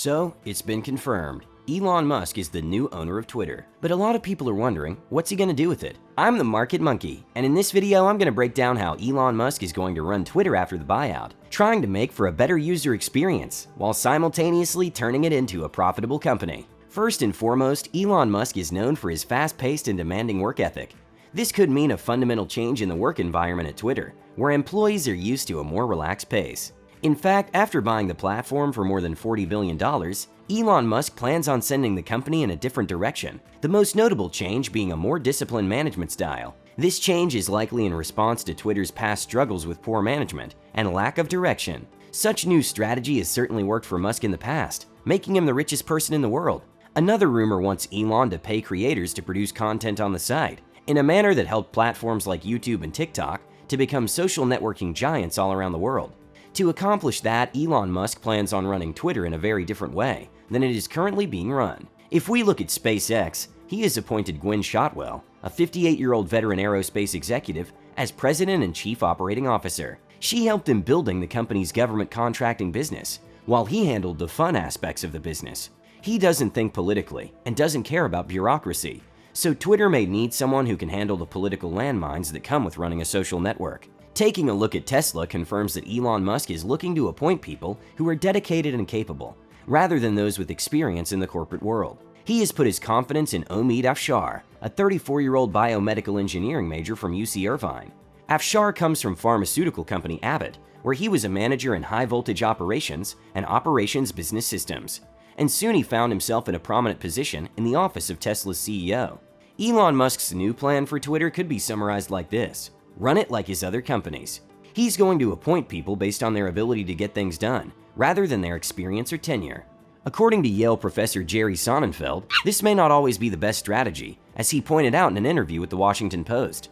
So, it's been confirmed. Elon Musk is the new owner of Twitter. But a lot of people are wondering, what's he gonna do with it? I'm the Market Monkey, and in this video I'm gonna break down how Elon Musk is going to run Twitter after the buyout, trying to make for a better user experience, while simultaneously turning it into a profitable company. First and foremost, Elon Musk is known for his fast-paced and demanding work ethic. This could mean a fundamental change in the work environment at Twitter, where employees are used to a more relaxed pace. In fact, after buying the platform for more than $40 billion, Elon Musk plans on sending the company in a different direction, the most notable change being a more disciplined management style. This change is likely in response to Twitter's past struggles with poor management and lack of direction. Such new strategy has certainly worked for Musk in the past, making him the richest person in the world. Another rumor wants Elon to pay creators to produce content on the site, in a manner that helped platforms like YouTube and TikTok to become social networking giants all around the world. To accomplish that, Elon Musk plans on running Twitter in a very different way than it is currently being run. If we look at SpaceX, he has appointed Gwynne Shotwell, a 58-year-old veteran aerospace executive, as president and chief operating officer. She helped in building the company's government contracting business, while he handled the fun aspects of the business. He doesn't think politically and doesn't care about bureaucracy, so Twitter may need someone who can handle the political landmines that come with running a social network. Taking a look at Tesla confirms that Elon Musk is looking to appoint people who are dedicated and capable, rather than those with experience in the corporate world. He has put his confidence in Omid Afshar, a 34-year-old biomedical engineering major from UC Irvine. Afshar comes from pharmaceutical company Abbott, where he was a manager in high-voltage operations and operations business systems. And soon he found himself in a prominent position in the office of Tesla's CEO. Elon Musk's new plan for Twitter could be summarized like this: run it like his other companies. He's going to appoint people based on their ability to get things done, rather than their experience or tenure. According to Yale professor Jerry Sonnenfeld, this may not always be the best strategy, as he pointed out in an interview with the Washington Post.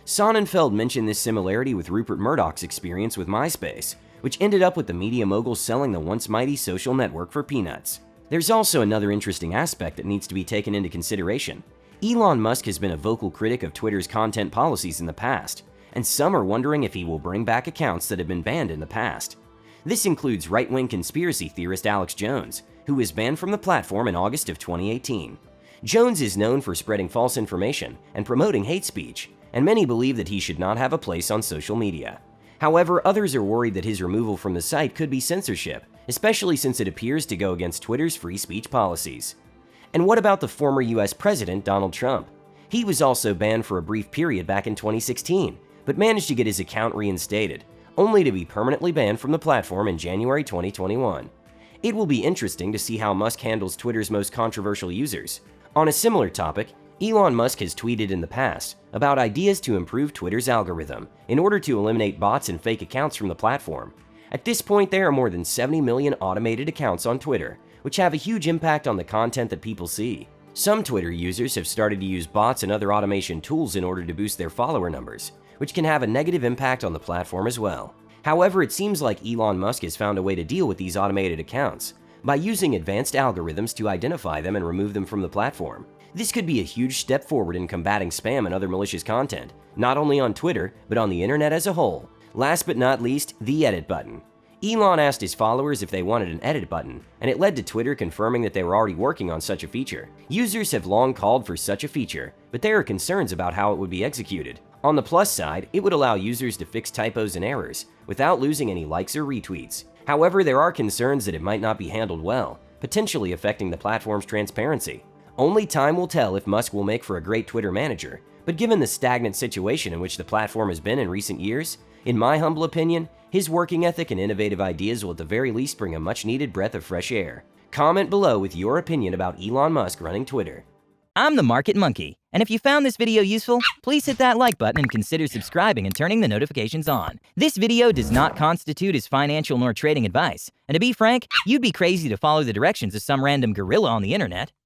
Sonnenfeld mentioned this similarity with Rupert Murdoch's experience with MySpace, which ended up with the media mogul selling the once mighty social network for peanuts. There's also another interesting aspect that needs to be taken into consideration. Elon Musk has been a vocal critic of Twitter's content policies in the past, and some are wondering if he will bring back accounts that have been banned in the past. This includes right-wing conspiracy theorist Alex Jones, who was banned from the platform in August of 2018. Jones is known for spreading false information and promoting hate speech, and many believe that he should not have a place on social media. However, others are worried that his removal from the site could be censorship, especially since it appears to go against Twitter's free speech policies. And what about the former US President Donald Trump? He was also banned for a brief period back in 2016, but managed to get his account reinstated, only to be permanently banned from the platform in January 2021. It will be interesting to see how Musk handles Twitter's most controversial users. On a similar topic, Elon Musk has tweeted in the past about ideas to improve Twitter's algorithm in order to eliminate bots and fake accounts from the platform. At this point, there are more than 70 million automated accounts on Twitter, which have a huge impact on the content that people see. Some Twitter users have started to use bots and other automation tools in order to boost their follower numbers, which can have a negative impact on the platform as well. However, it seems like Elon Musk has found a way to deal with these automated accounts by using advanced algorithms to identify them and remove them from the platform. This could be a huge step forward in combating spam and other malicious content, not only on Twitter, but on the internet as a whole. Last but not least, the edit button. Elon asked his followers if they wanted an edit button, and it led to Twitter confirming that they were already working on such a feature. Users have long called for such a feature, but there are concerns about how it would be executed. On the plus side, it would allow users to fix typos and errors without losing any likes or retweets. However, there are concerns that it might not be handled well, potentially affecting the platform's transparency. Only time will tell if Musk will make for a great Twitter manager, but given the stagnant situation in which the platform has been in recent years, in my humble opinion, his working ethic and innovative ideas will at the very least bring a much-needed breath of fresh air. Comment below with your opinion about Elon Musk running Twitter. I'm the Market Monkey, and if you found this video useful, please hit that like button and consider subscribing and turning the notifications on. This video does not constitute as financial nor trading advice, and to be frank, you'd be crazy to follow the directions of some random gorilla on the internet.